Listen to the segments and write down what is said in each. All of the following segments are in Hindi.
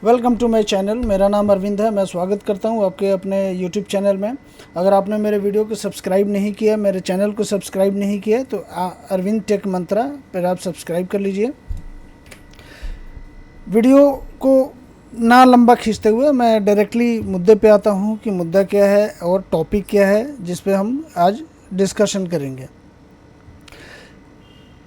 Welcome to my channel. मेरा नाम अरविंद है। मैं स्वागत करता हूं आपके अपने यूट्यूब चैनल में। अगर आपने मेरे वीडियो को सब्सक्राइब नहीं किया, मेरे चैनल को सब्सक्राइब नहीं किया, तो अरविंद टेक मंत्रा पर आप सब्सक्राइब कर लीजिए। वीडियो को ना लंबा खींचते हुए मैं डायरेक्टली मुद्दे पे आता हूं कि मुद्दा क्या है और टॉपिक क्या है जिस पे हम आज डिस्कशन करेंगे।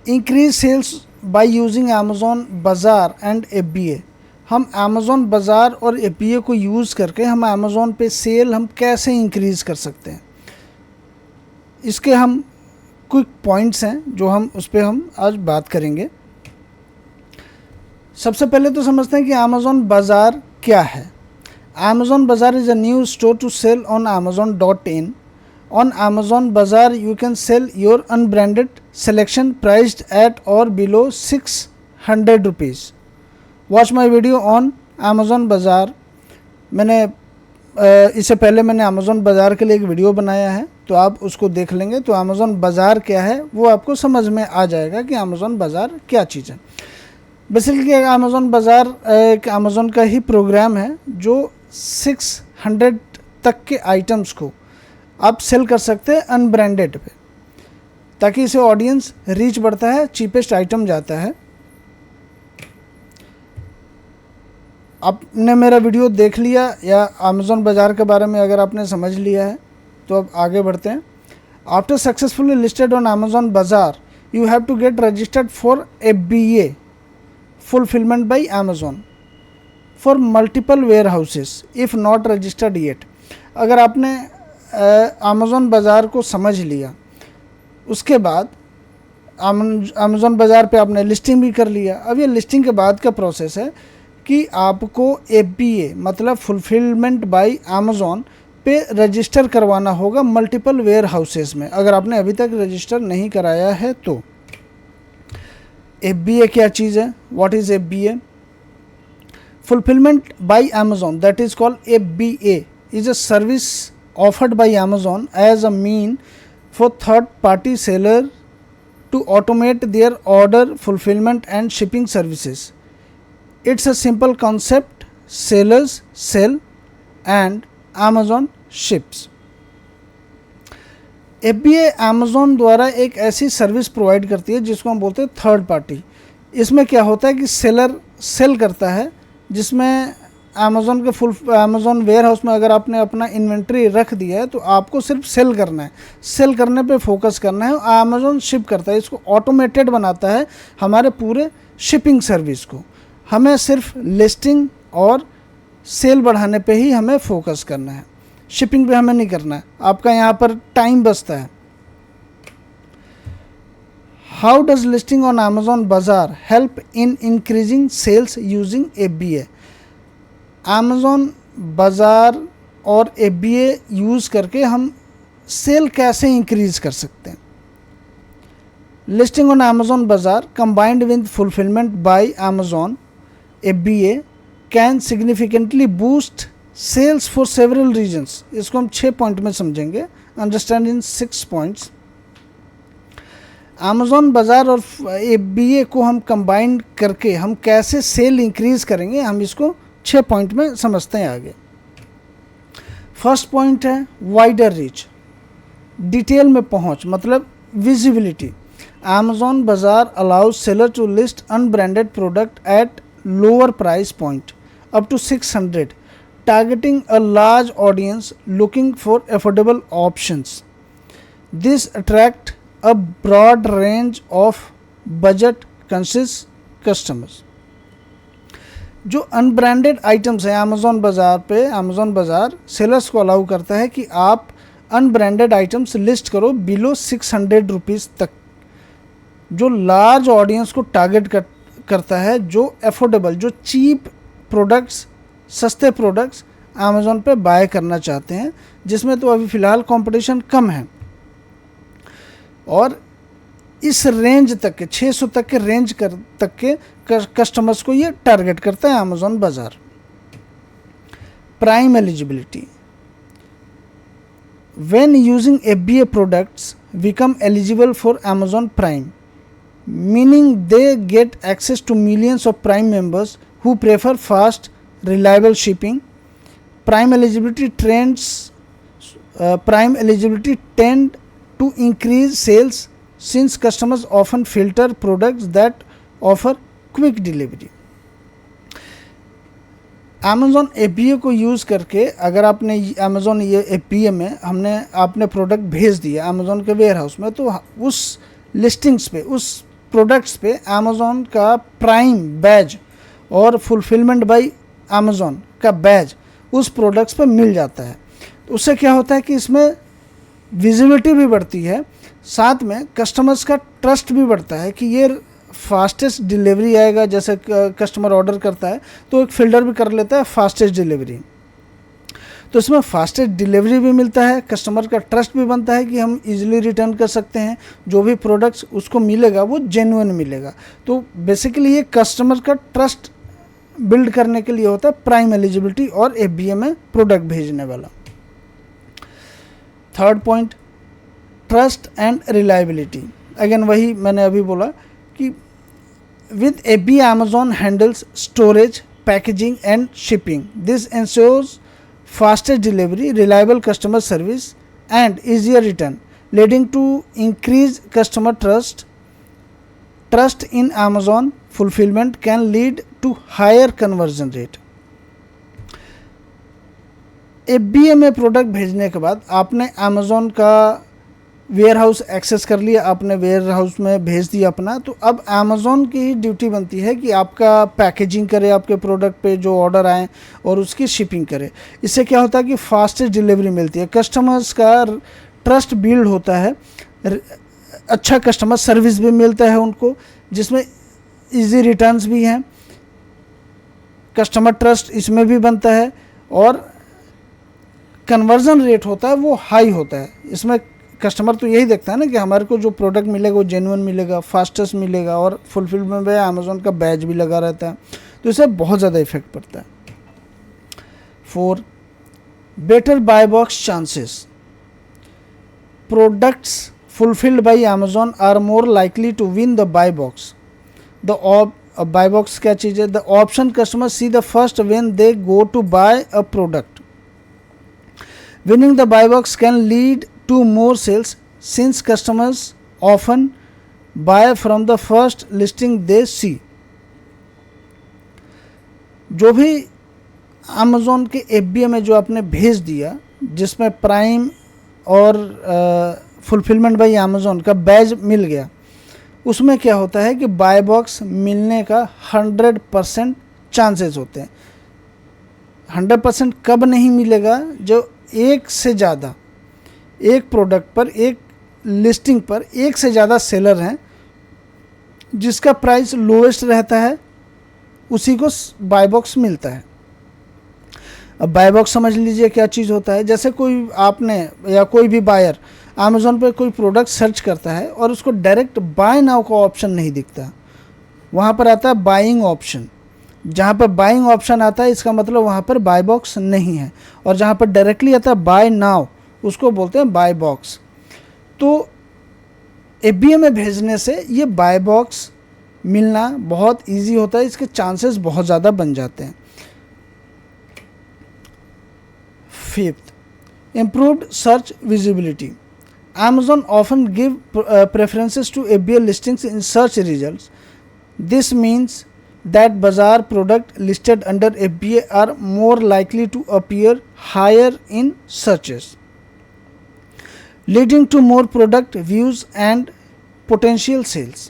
Increase sales by using Amazon Bazaar and FBA। हम अमेज़ॉन बाज़ार और FBA को यूज़ करके हम अमेज़ॉन पे सेल हम कैसे इंक्रीज़ कर सकते हैं, इसके हम क्विक पॉइंट्स हैं जो हम उस पर हम आज बात करेंगे। सबसे पहले तो समझते हैं कि अमेज़ॉन बाज़ार क्या है। Amazon Bazaar is a new store to sell on amazon.in। On Amazon Bazaar, you can sell your unbranded selection priced at or below 600 rupees. Watch my video on Amazon Bazaar। मैंने इससे पहले मैंने Amazon बाज़ार के लिए एक वीडियो बनाया है, तो आप उसको देख लेंगे तो Amazon बाज़ार क्या है वो आपको समझ में आ जाएगा कि Amazon बाज़ार क्या चीज़ है। बेसिकली Amazon बाज़ार एक Amazon का ही प्रोग्राम है जो 600 तक के आइटम्स को आप सेल कर सकते हैं अनब्रांडेड पे, ताकि इसे ऑडियंस रीच बढ़ता है, चीपेस्ट आइटम जाता है। आपने मेरा वीडियो देख लिया या अमेज़ॉन बाज़ार के बारे में अगर आपने समझ लिया है तो अब आगे बढ़ते हैं। After successfully listed on Amazon Bazaar, you have to get registered for FBA fulfilment by Amazon for multiple warehouses if not registered yet. अगर आपने अमेज़ॉन बाज़ार को समझ लिया, उसके बाद अमेज़ॉन बाज़ार पे आपने लिस्टिंग भी कर लिया। अब ये लिस्टिंग के बाद का प्रोसेस है कि आपको FBA मतलब फुलफिलमेंट बाय अमेज़ॉन पे रजिस्टर करवाना होगा मल्टीपल वेयर हाउसेस में। अगर आपने अभी तक रजिस्टर नहीं कराया है तो FBA क्या चीज़ है? What is FBA? Fulfilment by Amazon, that is called FBA, is a service offered by Amazon as a mean for third-party seller to automate their order fulfillment and shipping services. It's a simple concept. Sellers sell and Amazon ships. FBA Amazon द्वारा एक ऐसी सर्विस प्रोवाइड करती है जिसको हम बोलते हैं थर्ड पार्टी। इसमें क्या होता है कि सेलर सेल करता है, जिसमें अमेज़ॉन वेयर हाउस में अगर आपने अपना इन्वेंट्री रख दिया है तो आपको सिर्फ सेल करना है, सेल करने पे फोकस करना है। अमेज़ॉन शिप करता है, इसको ऑटोमेटेड बनाता है हमारे पूरे शिपिंग सर्विस को। हमें सिर्फ लिस्टिंग और सेल बढ़ाने पे ही हमें फोकस करना है, शिपिंग पे हमें नहीं करना है। आपका यहाँ पर टाइम बचता है। How does listing on Amazon Bazaar help in increasing sales using FBA? Amazon Bazaar और FBA यूज़ करके हम सेल कैसे इंक्रीज़ कर सकते हैं? Listing on Amazon Bazaar combined with fulfilment by Amazon FBA can significantly boost sales for several reasons. इसको हम 6 पॉइंट में समझेंगे। Understand in 6 points. Amazon Bazaar और FBA को हम कंबाइन करके हम कैसे सेल इंक्रीज़ करेंगे, हम इसको 6 पॉइंट में समझते हैं आगे। फर्स्ट पॉइंट है वाइडर रीच, डिटेल में पहुंच मतलब visibility. Amazon Bazaar allows seller to list unbranded product at lower price point up to 600, targeting a large audience looking for affordable options. This attract a broad range of budget conscious customers. जो अनब्रांडेड आइटम्स हैं अमेज़ॉन बाज़ार पे, अमेज़ॉन बाज़ार सेलर्स को अलाउ करता है कि आप अनब्रांडेड आइटम्स लिस्ट करो बिलो 600 रुपीज़ तक, जो लार्ज ऑडियंस को टारगेट करता है, जो अफोर्डेबल, जो चीप प्रोडक्ट्स, सस्ते प्रोडक्ट्स अमेज़ॉन पे बाय करना चाहते हैं, जिसमें तो अभी फ़िलहाल कंपटीशन कम है। और इस रेंज तक के 600 तक के रेंज तक के कस्टमर्स को ये टारगेट करता है Amazon Bazaar. Prime eligibility, when using FBA products become eligible for Amazon Prime, meaning they get access to millions of Prime members who prefer fast, reliable shipping. Prime eligibility tend to increase sales since customers often filter products that offer quick delivery. Amazon FBA को यूज़ करके अगर आपने Amazon ये FBA में आपने प्रोडक्ट भेज दिया Amazon के वेयर हाउस में, तो उस लिस्टिंग्स पे, उस प्रोडक्ट्स पे Amazon का प्राइम बैज और फुलफिलमेंट बाय Amazon का बैज उस प्रोडक्ट्स पे मिल जाता है। तो उससे क्या होता है कि इसमें विजिबिलिटी भी बढ़ती है, साथ में कस्टमर्स का ट्रस्ट भी बढ़ता है कि ये फास्टेस्ट डिलीवरी आएगा। जैसे कस्टमर ऑर्डर करता है तो एक फिल्टर भी कर लेता है फास्टेस्ट डिलीवरी, तो इसमें फास्टेस्ट डिलीवरी भी मिलता है, कस्टमर का ट्रस्ट भी बनता है कि हम इजीली रिटर्न कर सकते हैं, जो भी प्रोडक्ट्स उसको मिलेगा वो जेन्युइन मिलेगा। तो बेसिकली ये कस्टमर का ट्रस्ट बिल्ड करने के लिए होता है प्राइम एलिजिबिलिटी और FBA में प्रोडक्ट भेजने वाला। Third point, trust and reliability. Again वही मैंने अभी बोला कि with FBA Amazon handles storage, packaging and shipping. This ensures fastest delivery, reliable customer service and easier return, leading to increased customer trust. Trust in Amazon fulfillment can lead to higher conversion rate. FBA में प्रोडक्ट भेजने के बाद आपने Amazon का वेयर हाउस एक्सेस कर लिया, आपने वेयर हाउस में भेज दिया अपना, तो अब Amazon की ड्यूटी बनती है कि आपका पैकेजिंग करे, आपके प्रोडक्ट पे जो ऑर्डर आए और उसकी शिपिंग करे। इससे क्या होता है कि फास्टेस्ट डिलीवरी मिलती है, कस्टमर्स का ट्रस्ट बिल्ड होता है, अच्छा कस्टमर सर्विस भी मिलता है उनको, जिसमें इजी रिटर्न्स भी हैं, कस्टमर ट्रस्ट इसमें भी बनता है और कन्वर्जन रेट होता है वो हाई होता है। इसमें कस्टमर तो यही देखता है ना कि हमारे को जो प्रोडक्ट मिलेगा वो जेन्युइन मिलेगा, फास्टेस्ट मिलेगा और फुलफिलमेंट में Amazon का बैज भी लगा रहता है, तो इससे बहुत ज़्यादा इफेक्ट पड़ता है। 4, better buy box chances. Products fulfilled by Amazon are more likely to win the buy box. The buy box क्या चीज़ है? The option customer see the first when they go to buy a product. Winning the buy box can lead to more sales since customers often buy from the first listing they see. जो भी Amazon के FBA में जो आपने भेज दिया, जिसमें प्राइम और फुलफिलमेंट बाय Amazon का बैज मिल गया, उसमें क्या होता है कि बाय बॉक्स मिलने का 100% चांसेस होते हैं। 100% कब नहीं मिलेगा? जो एक से ज़्यादा, एक प्रोडक्ट पर, एक लिस्टिंग पर एक से ज़्यादा सेलर हैं, जिसका प्राइस लोएस्ट रहता है, उसी को बाय बॉक्स मिलता है। अब बाय बॉक्स समझ लीजिए क्या चीज़ होता है। जैसे कोई आपने या कोई भी बायर Amazon पर कोई प्रोडक्ट सर्च करता है और उसको डायरेक्ट बाय नाउ का ऑप्शन नहीं दिखता, वहाँ पर आता है बाइंग ऑप्शन। जहाँ पर बाइंग ऑप्शन आता है इसका मतलब वहाँ पर बाय बॉक्स नहीं है, और जहाँ पर डायरेक्टली आता है बाय नाउ उसको बोलते हैं बाय बॉक्स। तो FBA में भेजने से ये बाय बॉक्स मिलना बहुत इजी होता है, इसके चांसेस बहुत ज़्यादा बन जाते हैं। 5th, improved search visibility. Amazon often give preferences to FBA listings in search results. This means that bazaar product listed under FBA are more likely to appear higher in searches, leading to more product views and potential sales.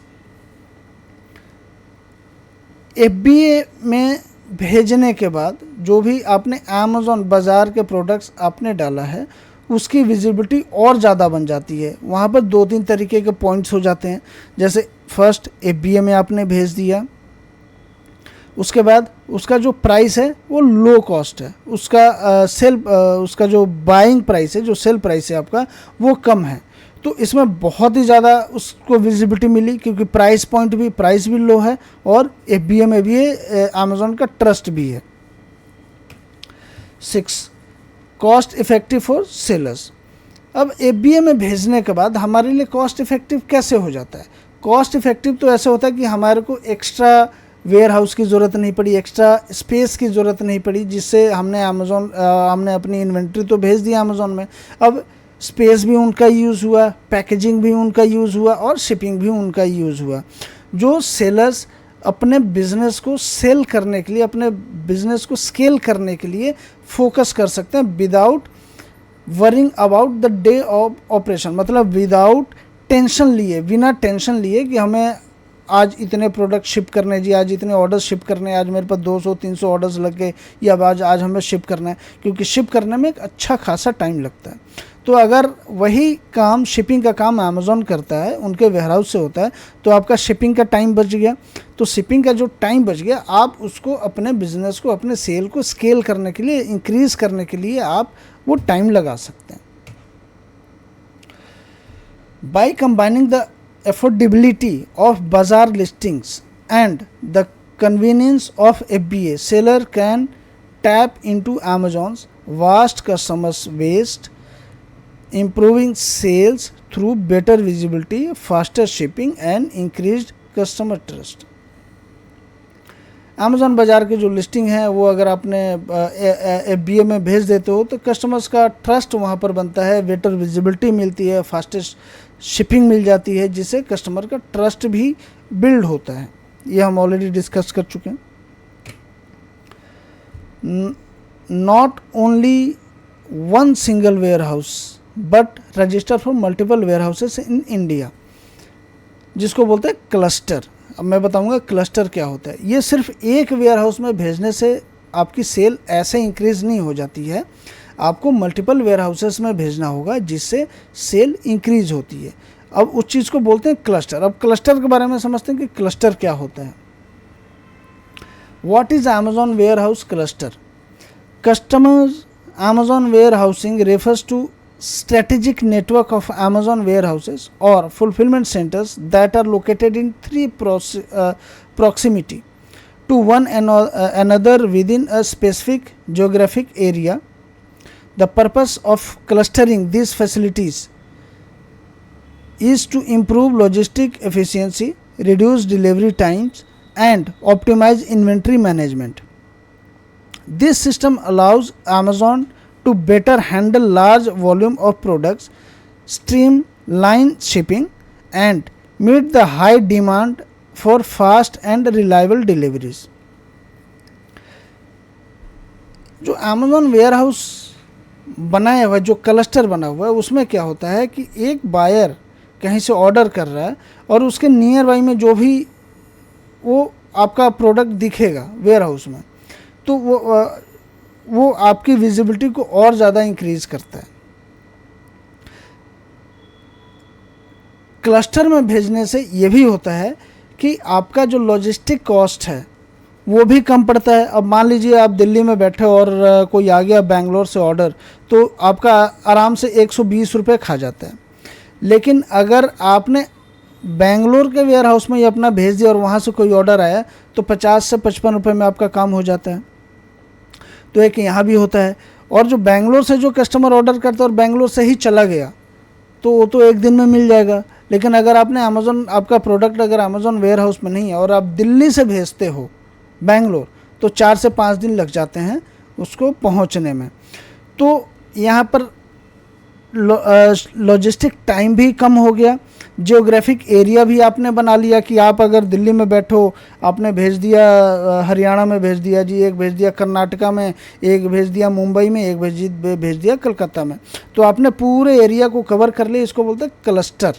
FBA में भेजने के बाद जो भी आपने Amazon बाज़ार के प्रोडक्ट्स आपने डाला है, उसकी विजिबिलिटी और ज़्यादा बन जाती है। वहाँ पर 2-3 तरीके के पॉइंट्स हो जाते हैं। जैसे फर्स्ट FBA में आपने भेज दिया, उसके बाद उसका जो प्राइस है वो लो कॉस्ट है, उसका उसका जो बाइंग प्राइस है, जो सेल प्राइस है आपका, वो कम है। तो इसमें बहुत ही ज़्यादा उसको विजिबिलिटी मिली, क्योंकि प्राइस भी लो है और FBA में भी Amazon का ट्रस्ट भी है। 6, कॉस्ट इफ़ेक्टिव फॉर सेलर्स। अब FBA में भेजने के बाद हमारे लिए कॉस्ट इफ़ेक्टिव कैसे हो जाता है? कॉस्ट इफ़ेक्टिव तो ऐसे होता है कि हमारे को एक्स्ट्रा वेयर हाउस की ज़रूरत नहीं पड़ी, एक्स्ट्रा स्पेस की ज़रूरत नहीं पड़ी, जिससे हमने अपनी इन्वेंट्री तो भेज दिया अमेज़ॉन में, अब स्पेस भी उनका यूज़ हुआ, पैकेजिंग भी उनका यूज़ हुआ और शिपिंग भी उनका यूज़ हुआ। जो सेलर्स अपने बिज़नेस को सेल करने के लिए, अपने बिज़नेस को स्केल करने के लिए फोकस कर सकते हैं without worrying about the day of operation, मतलब विदाउट टेंशन लिए, बिना टेंशन लिए कि हमें आज इतने प्रोडक्ट शिप करने जी, आज इतने ऑर्डर्स शिप करने, आज मेरे पास 200-300 ऑर्डर्स लग गए, या आज हमें शिप करना है, क्योंकि शिप करने में एक अच्छा खासा टाइम लगता है। तो अगर वही काम, शिपिंग का काम अमेज़ॉन करता है, उनके वेयरहाउस से होता है, तो आपका शिपिंग का टाइम बच गया। तो शिपिंग का जो टाइम बच गया, आप उसको अपने बिजनेस को, अपने सेल को स्केल करने के लिए, इंक्रीज करने के लिए आप वो टाइम लगा सकते हैं। By combining the affordability of bazaar listings and the convenience of FBA, seller can tap into Amazon's vast customer base, improving sales through better visibility, faster shipping and increased customer trust. Amazon बाज़ार की जो लिस्टिंग है वो अगर आपने FBA में भेज देते हो तो कस्टमर्स का ट्रस्ट वहाँ पर बनता है, बेटर विजिबिलिटी मिलती है, फास्टेस्ट शिपिंग मिल जाती है, जिससे कस्टमर का ट्रस्ट भी बिल्ड होता है। ये हम ऑलरेडी डिस्कस कर चुके हैं। Not only one single warehouse but register for multiple warehouses in India, जिसको बोलते हैं क्लस्टर। अब मैं बताऊंगा क्लस्टर क्या होता है। ये सिर्फ एक वेयर हाउस में भेजने से आपकी सेल ऐसे इंक्रीज नहीं हो जाती है, आपको मल्टीपल वेयर हाउसेस में भेजना होगा, जिससे सेल इंक्रीज होती है। अब उस चीज़ को बोलते हैं क्लस्टर। अब क्लस्टर के बारे में समझते हैं कि क्लस्टर क्या होता है। What is Amazon warehouse cluster? Customers Amazon warehousing refers to strategic network of Amazon warehouses or fulfillment centers that are located in proximity to one another within a specific geographic area. The purpose of clustering these facilities is to improve logistic efficiency, reduce delivery times and optimize inventory management. This system allows Amazon to better handle large volume of products, streamline shipping and meet the high demand for fast and reliable deliveries. जो Amazon वेयरहाउस बनाया हुआ है, जो क्लस्टर बना हुआ है, उसमें क्या होता है कि एक बायर कहीं से ऑर्डर कर रहा है और उसके नियर बाई में जो भी वो आपका प्रोडक्ट दिखेगा वेयरहाउस में, तो वो आपकी विजिबिलिटी को और ज़्यादा इंक्रीज करता है। क्लस्टर में भेजने से ये भी होता है कि आपका जो लॉजिस्टिक कॉस्ट है वो भी कम पड़ता है। अब मान लीजिए आप दिल्ली में बैठे और कोई आ गया बेंगलोर से ऑर्डर, तो आपका आराम से 120 रुपये खा जाता है। लेकिन अगर आपने बेंगलोर के वेयर हाउस में ही अपना भेज दिया और वहाँ से कोई ऑर्डर आया, तो 50 से 55 रुपये में आपका काम हो जाता है। तो एक यहाँ भी होता है। और जो बेंगलोर से जो कस्टमर ऑर्डर करता है और बेंगलोर से ही चला गया, तो वो तो एक दिन में मिल जाएगा। लेकिन अगर आपने अमेज़ॉन, आपका प्रोडक्ट अगर अमेज़ॉन वेयर हाउस में नहीं है और आप दिल्ली से भेजते हो बेंगलोर, तो 4 से 5 दिन लग जाते हैं उसको पहुंचने में। तो यहाँ पर लॉजिस्टिक टाइम भी कम हो गया, जियोग्राफिक एरिया भी आपने बना लिया कि आप अगर दिल्ली में बैठो, आपने भेज दिया हरियाणा में भेज दिया जी, एक भेज दिया कर्नाटका में, एक भेज दिया मुंबई में, एक भेज दिया कलकत्ता में, तो आपने पूरे एरिया को कवर कर लिया। इसको बोलते हैं क्लस्टर।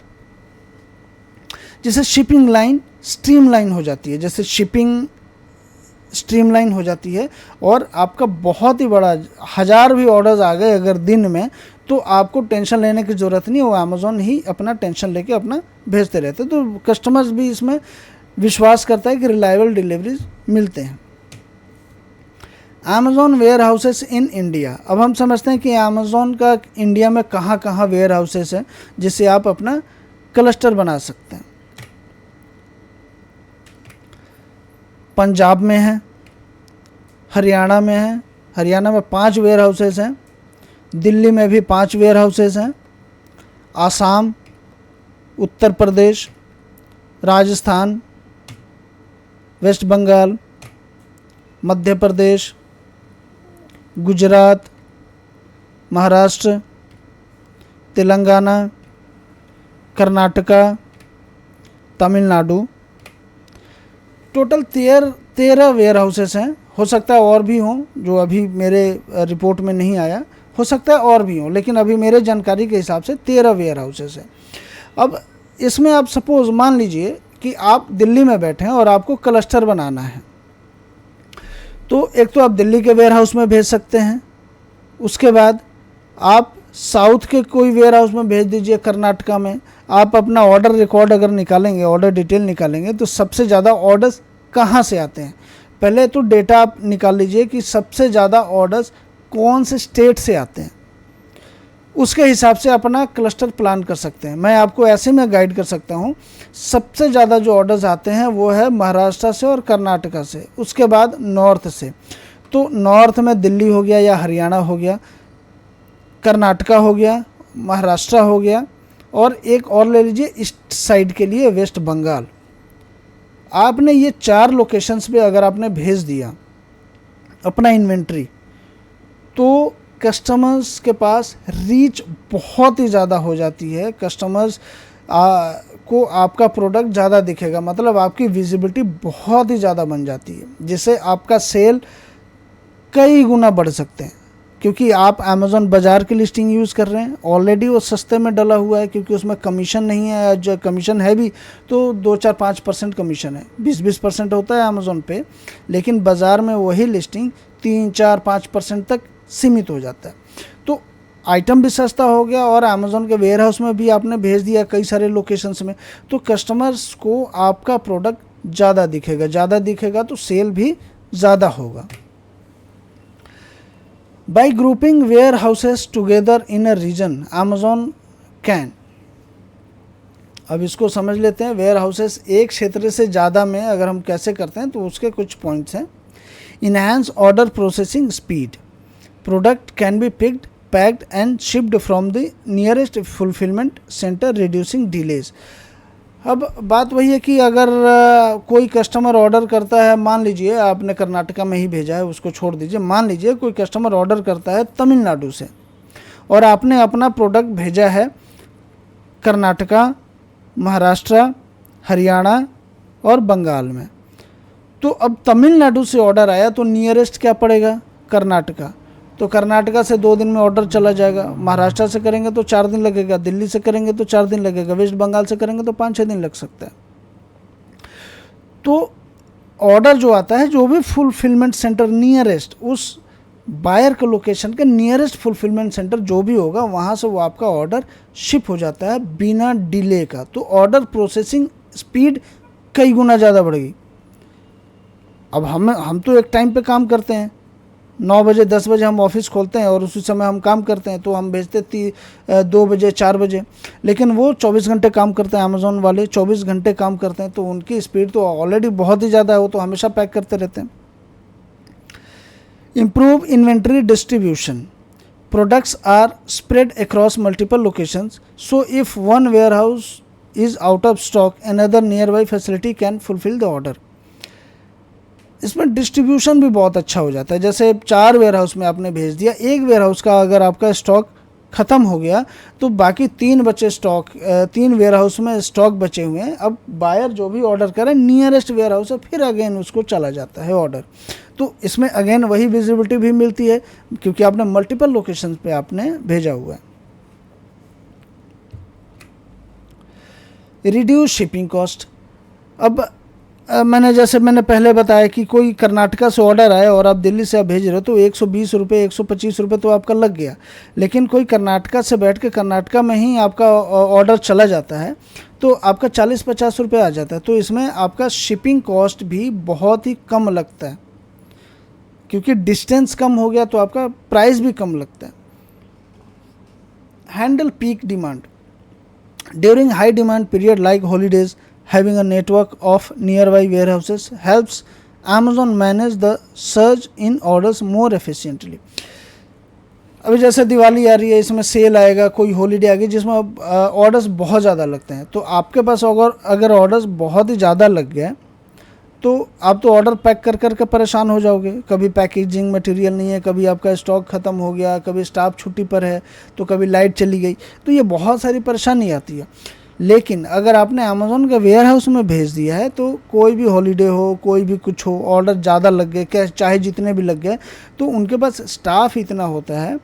जिससे शिपिंग लाइन स्ट्रीमलाइन हो जाती है, जैसे शिपिंग स्ट्रीमलाइन हो जाती है और आपका बहुत ही बड़ा 1000 भी ऑर्डर्स आ गए अगर दिन में, तो आपको टेंशन लेने की ज़रूरत नहीं, वो अमेज़ॉन ही अपना टेंशन लेके अपना भेजते रहते हैं। तो कस्टमर्स भी इसमें विश्वास करता है कि रिलायबल डिलीवरीज मिलते हैं। Amazon warehouses in India. अब हम समझते हैं कि अमेज़ॉन का इंडिया में कहाँ कहाँ वेयर हाउसेस हैं जिससे आप अपना क्लस्टर बना सकते हैं। पंजाब में है, हरियाणा में है, हरियाणा में 5 वेयर हाउसेस हैं, दिल्ली में भी 5 वेयर हाउसेस हैं, Assam, Uttar Pradesh, Rajasthan, West Bengal, Madhya Pradesh, Gujarat, Maharashtra, Telangana, Karnataka, Tamil Nadu. Total 13 warehouses हैं। हो सकता है और भी हों, जो अभी मेरे रिपोर्ट में नहीं आया, हो सकता है और भी हों, लेकिन अभी मेरे जानकारी के हिसाब से 13 वेयर हाउसेस हैं। अब इसमें आप सपोज़ मान लीजिए कि आप दिल्ली में बैठे हैं और आपको क्लस्टर बनाना है, तो एक तो आप दिल्ली के वेयर हाउस में भेज सकते हैं, उसके बाद आप साउथ के कोई वेयर हाउस में भेज दीजिए कर्नाटका में। आप अपना ऑर्डर रिकॉर्ड अगर निकालेंगे, ऑर्डर डिटेल निकालेंगे, तो सबसे ज़्यादा ऑर्डर्स कहाँ से आते हैं, पहले तो डेटा आप निकाल लीजिए कि सबसे ज़्यादा ऑर्डर्स कौन से स्टेट से आते हैं, उसके हिसाब से अपना क्लस्टर प्लान कर सकते हैं। मैं आपको ऐसे में गाइड कर सकता हूँ, सबसे ज़्यादा जो ऑर्डर्स आते हैं वो है महाराष्ट्र से और कर्नाटका से, उसके बाद नॉर्थ से। तो नॉर्थ में दिल्ली हो गया या हरियाणा हो गया, कर्नाटका हो गया, महाराष्ट्र हो गया, और एक और ले लीजिए ईस्ट साइड के लिए वेस्ट बंगाल। आपने ये 4 लोकेशंस पे अगर आपने भेज दिया अपना इन्वेंट्री, तो कस्टमर्स के पास रीच बहुत ही ज़्यादा हो जाती है। कस्टमर्स को आपका प्रोडक्ट ज़्यादा दिखेगा, मतलब आपकी विजिबिलिटी बहुत ही ज़्यादा बन जाती है, जिससे आपका सेल कई गुना बढ़ सकते हैं। क्योंकि आप अमेज़ॉन बाज़ार की लिस्टिंग यूज़ कर रहे हैं, ऑलरेडी वो सस्ते में डला हुआ है, क्योंकि उसमें कमीशन नहीं है। जो कमीशन है भी तो 2-4-5% कमीशन है, 20-20% होता है अमेज़ॉन पे, लेकिन बाज़ार में वही लिस्टिंग 3-4-5% तक सीमित हो जाता है। तो आइटम भी सस्ता हो गया और अमेज़ॉन के वेयर हाउस में भी आपने भेज दिया कई सारे लोकेशंस में, तो कस्टमर्स को आपका प्रोडक्ट ज़्यादा दिखेगा तो सेल भी ज़्यादा होगा। By grouping warehouses together in a region, Amazon can, अब इसको समझ लेते हैं। वेयर हाउसेस एक क्षेत्र से ज़्यादा में अगर हम कैसे करते हैं, तो उसके कुछ पॉइंट्स हैं। Enhance order processing speed, product can be picked, packed and shipped from the nearest fulfilment centre, reducing delays. अब बात वही है कि अगर कोई कस्टमर ऑर्डर करता है, मान लीजिए आपने कर्नाटका में ही भेजा है, उसको छोड़ दीजिए, मान लीजिए कोई कस्टमर ऑर्डर करता है तमिलनाडु से और आपने अपना प्रोडक्ट भेजा है कर्नाटका, महाराष्ट्र, हरियाणा और बंगाल में, तो अब तमिलनाडु से ऑर्डर आया तो नियरेस्ट क्या पड़ेगा, कर्नाटका। तो कर्नाटका से 2 दिन में ऑर्डर चला जाएगा, महाराष्ट्र से करेंगे तो 4 दिन लगेगा, दिल्ली से करेंगे तो 4 दिन लगेगा, वेस्ट बंगाल से करेंगे तो 5-6 दिन लग सकता है। तो ऑर्डर जो आता है, जो भी फुलफिलमेंट सेंटर नियरेस्ट, उस बायर के लोकेशन के नियरेस्ट फुलफिलमेंट सेंटर जो भी होगा, वहाँ से वो आपका ऑर्डर शिप हो जाता है बिना डिले का। तो ऑर्डर प्रोसेसिंग स्पीड कई गुना ज़्यादा बढ़ेगी। अब हम तो एक टाइम पे काम करते हैं, 9 बजे 10 बजे हम ऑफिस खोलते हैं और उसी समय हम काम करते हैं, तो हम भेजते 2 बजे 4 बजे, लेकिन वो 24 घंटे काम करते हैं। अमेज़ॉन वाले 24 घंटे काम करते हैं, तो उनकी स्पीड तो ऑलरेडी बहुत ही ज़्यादा है, वो तो हमेशा पैक करते रहते हैं। Improve inventory distribution, products are spread across multiple locations, so if one warehouse is out of stock, another nearby facility can fulfil the order. इसमें डिस्ट्रीब्यूशन भी बहुत अच्छा हो जाता है। जैसे 4 वेयर हाउस में आपने भेज दिया, एक वेयर हाउस का अगर आपका स्टॉक ख़त्म हो गया तो बाकी 3 वेयर हाउस में स्टॉक बचे हुए हैं। अब बायर जो भी ऑर्डर करें, नियरेस्ट वेयर हाउस है, फिर अगेन उसको चला जाता है ऑर्डर। तो इसमें अगेन वही विजिबिलिटी भी मिलती है, क्योंकि आपने मल्टीपल लोकेशन पे आपने भेजा हुआ है। रिड्यूस शिपिंग कॉस्ट, अब जैसे मैंने पहले बताया कि कोई कर्नाटका से ऑर्डर आया और आप दिल्ली से आप भेज रहे हो, तो 120 रुपये 125 रुपये तो आपका लग गया। लेकिन कोई कर्नाटका से बैठ के कर्नाटका में ही आपका ऑर्डर चला जाता है, तो आपका 40-50 रुपये आ जाता है। तो इसमें आपका शिपिंग कॉस्ट भी बहुत ही कम लगता है, क्योंकि डिस्टेंस कम हो गया तो आपका प्राइस भी कम लगता है। Handle peak demand, during high demand period like holidays, having a network of nearby warehouses helps Amazon manage the surge in orders more efficiently। अभी जैसे दिवाली आ रही है, इसमें सेल आएगा, कोई हॉलीडे आ गई जिसमें ऑर्डर्स बहुत ज़्यादा लगते हैं, तो आपके पास अगर ऑर्डर्स बहुत ही ज़्यादा लग गए तो आप तो ऑर्डर पैक कर कर के परेशान हो जाओगे। कभी पैकेजिंग मटेरियल नहीं है, कभी आपका स्टॉक ख़त्म हो गया, कभी स्टाफ छुट्टी पर है, तो कभी लाइट चली गई, तो ये बहुत सारी परेशानी आती है। लेकिन अगर आपने अमेज़ॉन का वेयर हाउस में भेज दिया है तो कोई भी हॉलीडे हो, कोई भी कुछ हो, ऑर्डर ज़्यादा लग गए, क्या चाहे जितने भी लग गए, तो उनके पास स्टाफ इतना होता है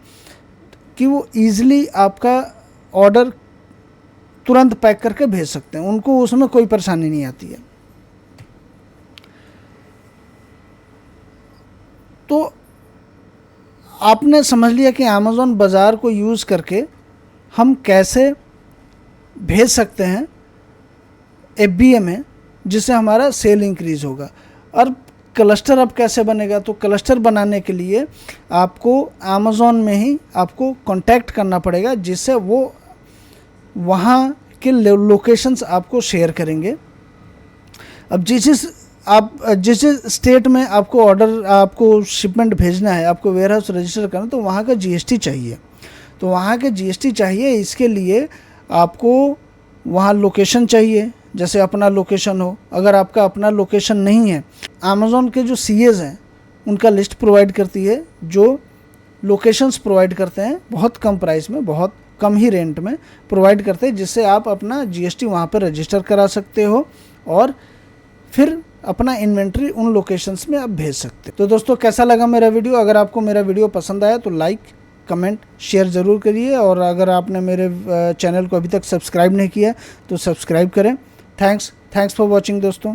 कि वो ईज़िली आपका ऑर्डर तुरंत पैक करके भेज सकते हैं, उनको उसमें कोई परेशानी नहीं आती है। तो आपने समझ लिया कि अमेज़ॉन बाज़ार को यूज़ करके हम कैसे भेज सकते हैं FBA में, जिससे हमारा सेल इंक्रीज़ होगा। और क्लस्टर अब कैसे बनेगा, तो क्लस्टर बनाने के लिए आपको अमेज़ॉन में ही आपको कांटेक्ट करना पड़ेगा, जिससे वो वहाँ के लोकेशंस आपको शेयर करेंगे। अब जिस स्टेट में आपको ऑर्डर, आपको शिपमेंट भेजना है, आपको वेयर हाउस रजिस्टर करना, तो वहाँ का GST चाहिए। तो वहाँ के GST चाहिए, इसके लिए आपको वहाँ लोकेशन चाहिए, जैसे अपना लोकेशन हो। अगर आपका अपना लोकेशन नहीं है, अमेज़ॉन के जो CAs हैं उनका लिस्ट प्रोवाइड करती है, जो लोकेशंस प्रोवाइड करते हैं बहुत कम प्राइस में, बहुत कम ही रेंट में प्रोवाइड करते हैं, जिससे आप अपना GST वहाँ पर रजिस्टर करा सकते हो और फिर अपना इन्वेंट्री उन लोकेशंस में आप भेज सकते हो। तो दोस्तों, कैसा लगा मेरा वीडियो? अगर आपको मेरा वीडियो पसंद आया तो लाइक, कमेंट, शेयर ज़रूर करिए, और अगर आपने मेरे चैनल को अभी तक सब्सक्राइब नहीं किया तो सब्सक्राइब करें। थैंक्स फॉर वॉचिंग दोस्तों।